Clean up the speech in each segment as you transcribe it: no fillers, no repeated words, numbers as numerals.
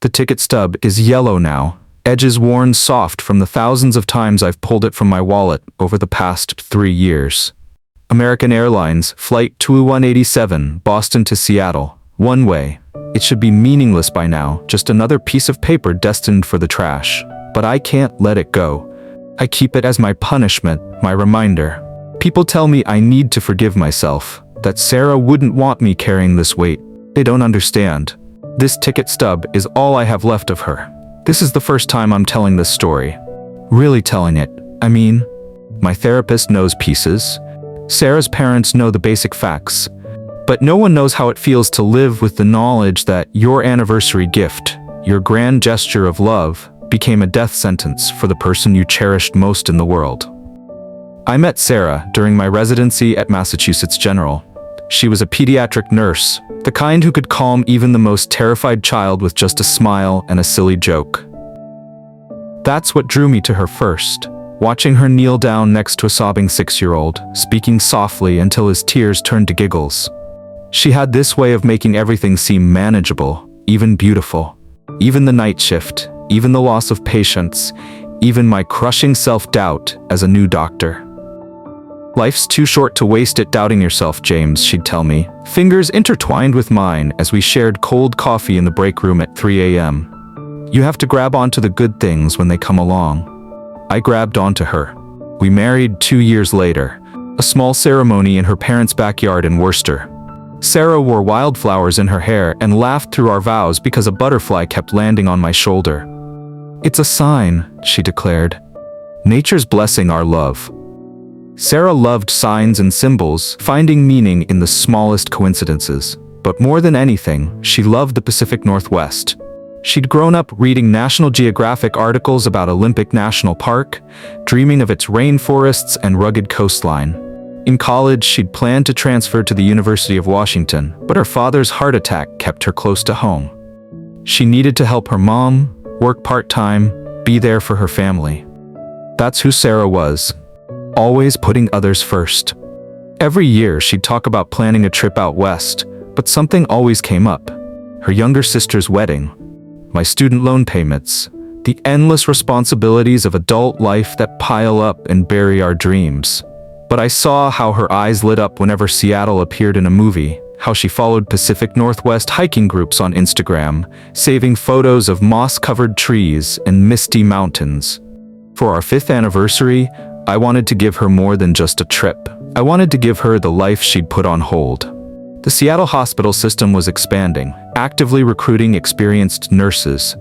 The ticket stub is yellow now, edges worn soft from the thousands of times I've pulled it from my wallet over the past 3 years. American Airlines, Flight 2187, Boston to Seattle, one way. It should be meaningless by now, just another piece of paper destined for the trash. But I can't let it go. I keep it as my punishment, my reminder. People tell me I need to forgive myself, that Sarah wouldn't want me carrying this weight. They don't understand. This ticket stub is all I have left of her. This is the first time I'm telling this story. Really telling it. I mean, my therapist knows pieces. Sarah's parents know the basic facts. But no one knows how it feels to live with the knowledge that your anniversary gift, your grand gesture of love, became a death sentence for the person you cherished most in the world. I met Sarah during my residency at Massachusetts General. She was a pediatric nurse, the kind who could calm even the most terrified child with just a smile and a silly joke. That's what drew me to her first, watching her kneel down next to a sobbing 6-year-old, speaking softly until his tears turned to giggles. She had this way of making everything seem manageable, even beautiful. Even the night shift, even the loss of patience, even my crushing self-doubt as a new doctor. Life's too short to waste it doubting yourself, James, she'd tell me, fingers intertwined with mine as we shared cold coffee in the break room at 3 a.m. You have to grab onto the good things when they come along. I grabbed onto her. We married 2 years later, a small ceremony in her parents' backyard in Worcester. Sarah wore wildflowers in her hair and laughed through our vows because a butterfly kept landing on my shoulder. It's a sign, she declared. Nature's blessing our love. Sarah loved signs and symbols, finding meaning in the smallest coincidences. But more than anything, she loved the Pacific Northwest. She'd grown up reading National Geographic articles about Olympic National Park, dreaming of its rainforests and rugged coastline. In college, she'd planned to transfer to the University of Washington, but her father's heart attack kept her close to home. She needed to help her mom, work part-time, be there for her family. That's who Sarah was, always putting others first. Every year, she'd talk about planning a trip out west, but something always came up. Her younger sister's wedding, my student loan payments, the endless responsibilities of adult life that pile up and bury our dreams. But I saw how her eyes lit up whenever Seattle appeared in a movie, how she followed Pacific Northwest hiking groups on Instagram, saving photos of moss-covered trees and misty mountains. For our 5th anniversary, I wanted to give her more than just a trip. I wanted to give her the life she'd put on hold. The Seattle hospital system was expanding, actively recruiting experienced nurses.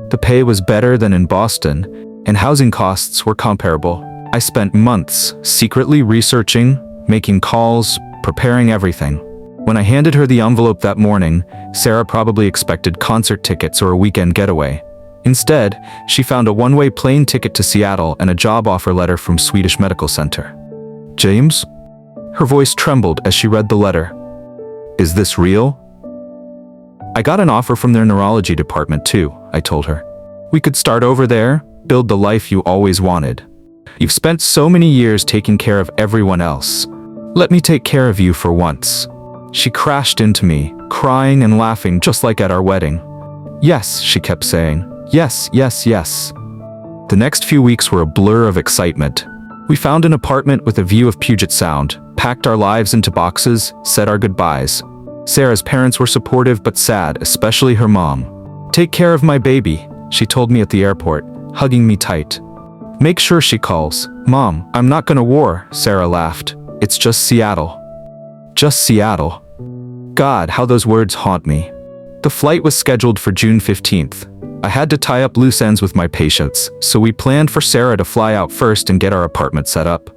The pay was better than in Boston, and housing costs were comparable. I spent months secretly researching, making calls, preparing everything. When I handed her the envelope that morning, Sarah probably expected concert tickets or a weekend getaway. Instead, she found a one-way plane ticket to Seattle and a job offer letter from Swedish Medical Center. James? Her voice trembled as she read the letter. Is this real? I got an offer from their neurology department too, I told her. We could start over there, build the life you always wanted. You've spent so many years taking care of everyone else. Let me take care of you for once. She crashed into me, crying and laughing just like at our wedding. Yes, she kept saying. Yes, yes, yes. The next few weeks were a blur of excitement. We found an apartment with a view of Puget Sound, packed our lives into boxes, said our goodbyes. Sarah's parents were supportive but sad, especially her mom. Take care of my baby, she told me at the airport, hugging me tight. Make sure she calls. Mom, I'm not gonna war, Sarah laughed. It's just Seattle. Just Seattle. God, how those words haunt me. The flight was scheduled for June 15th. I had to tie up loose ends with my patients, so we planned for Sarah to fly out first and get our apartment set up.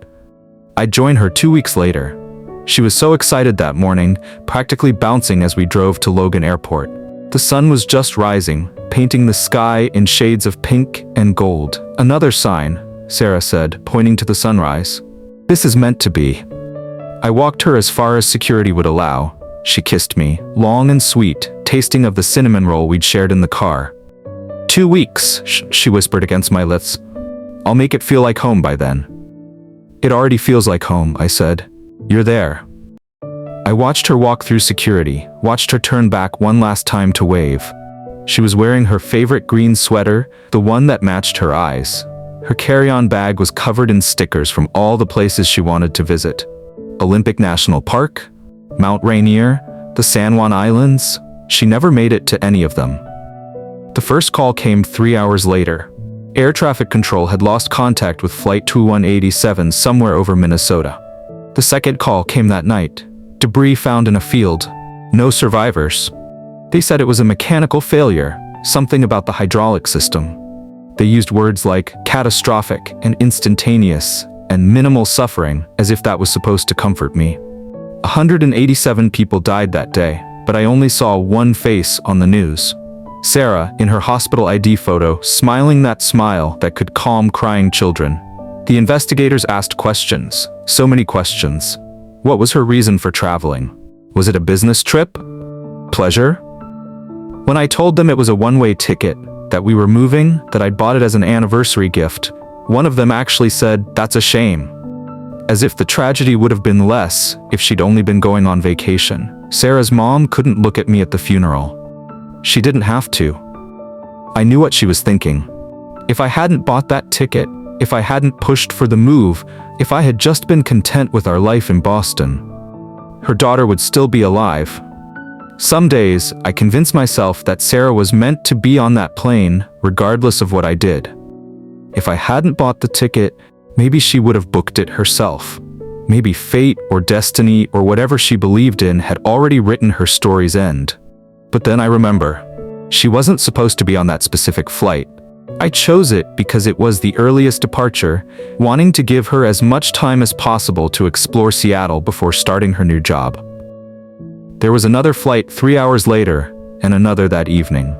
I'd join her 2 weeks later. She was so excited that morning, practically bouncing as we drove to Logan Airport. The sun was just rising, painting the sky in shades of pink and gold. Another sign, Sarah said, pointing to the sunrise. This is meant to be. I walked her as far as security would allow. She kissed me, long and sweet, tasting of the cinnamon roll we'd shared in the car. 2 weeks, she whispered against my lips. I'll make it feel like home by then. It already feels like home, I said. You're there. I watched her walk through security, watched her turn back one last time to wave. She was wearing her favorite green sweater, the one that matched her eyes. Her carry-on bag was covered in stickers from all the places she wanted to visit. Olympic National Park, Mount Rainier, the San Juan Islands. She never made it to any of them. The first call came 3 hours later. Air traffic control had lost contact with Flight 2187 somewhere over Minnesota. The second call came that night. Debris found in a field. No survivors. They said it was a mechanical failure, something about the hydraulic system. They used words like catastrophic and instantaneous and minimal suffering as if that was supposed to comfort me. 187 people died that day, but I only saw one face on the news. Sarah, in her hospital ID photo, smiling that smile that could calm crying children. The investigators asked questions, so many questions. What was her reason for traveling? Was it a business trip? Pleasure? When I told them it was a one-way ticket, that we were moving, that I'd bought it as an anniversary gift, one of them actually said, "That's a shame." As if the tragedy would have been less if she'd only been going on vacation. Sarah's mom couldn't look at me at the funeral. She didn't have to. I knew what she was thinking. If I hadn't bought that ticket, if I hadn't pushed for the move, if I had just been content with our life in Boston, her daughter would still be alive. Some days, I convinced myself that Sarah was meant to be on that plane, regardless of what I did. If I hadn't bought the ticket, maybe she would have booked it herself. Maybe fate or destiny or whatever she believed in had already written her story's end. But then I remember, she wasn't supposed to be on that specific flight. I chose it because it was the earliest departure, wanting to give her as much time as possible to explore Seattle before starting her new job. There was another flight 3 hours later, and another that evening.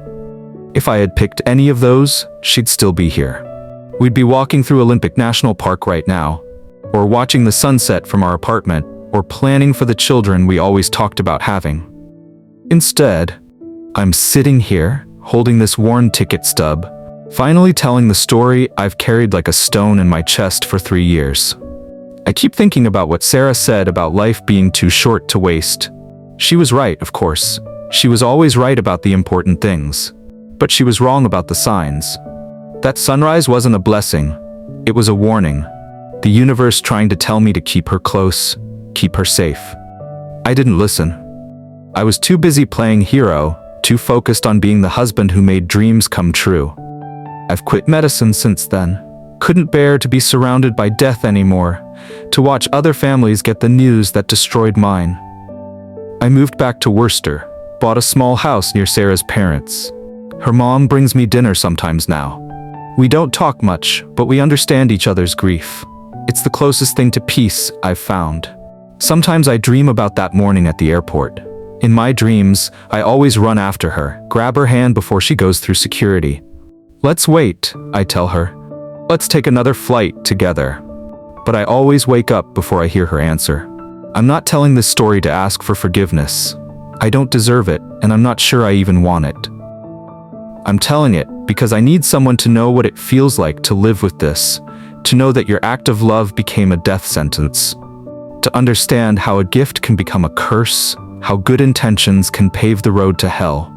If I had picked any of those, she'd still be here. We'd be walking through Olympic National Park right now, or watching the sunset from our apartment, or planning for the children we always talked about having. Instead, I'm sitting here, holding this worn ticket stub, finally telling the story I've carried like a stone in my chest for 3 years. I keep thinking about what Sarah said about life being too short to waste. She was right, of course. She was always right about the important things. But she was wrong about the signs. That sunrise wasn't a blessing. It was a warning. The universe trying to tell me to keep her close, keep her safe. I didn't listen. I was too busy playing hero, too focused on being the husband who made dreams come true. I've quit medicine since then. Couldn't bear to be surrounded by death anymore, to watch other families get the news that destroyed mine. I moved back to Worcester, bought a small house near Sarah's parents. Her mom brings me dinner sometimes now. We don't talk much, but we understand each other's grief. It's the closest thing to peace I've found. Sometimes I dream about that morning at the airport. In my dreams, I always run after her, grab her hand before she goes through security. Let's wait, I tell her. Let's take another flight together. But I always wake up before I hear her answer. I'm not telling this story to ask for forgiveness. I don't deserve it, and I'm not sure I even want it. I'm telling it because I need someone to know what it feels like to live with this, to know that your act of love became a death sentence, to understand how a gift can become a curse, how good intentions can pave the road to hell.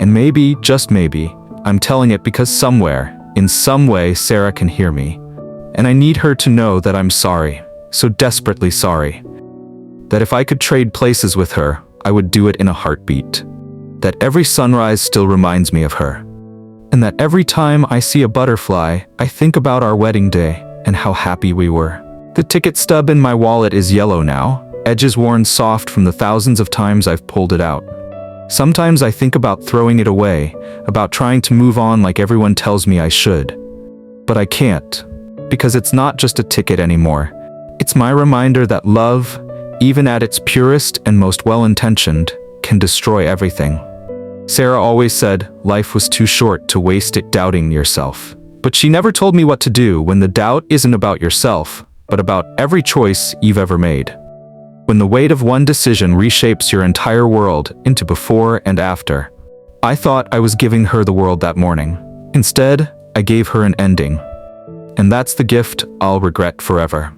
And maybe, just maybe, I'm telling it because somewhere, in some way, Sarah can hear me. And I need her to know that I'm sorry, so desperately sorry. That if I could trade places with her, I would do it in a heartbeat. That every sunrise still reminds me of her. And that every time I see a butterfly, I think about our wedding day and how happy we were. The ticket stub in my wallet is yellow now, edges worn soft from the thousands of times I've pulled it out. Sometimes I think about throwing it away, about trying to move on like everyone tells me I should. But I can't, because it's not just a ticket anymore. It's my reminder that love, even at its purest and most well-intentioned, can destroy everything. Sarah always said life was too short to waste it doubting yourself. But she never told me what to do when the doubt isn't about yourself, but about every choice you've ever made. When the weight of one decision reshapes your entire world into before and after. I thought I was giving her the world that morning. Instead, I gave her an ending. And that's the gift I'll regret forever.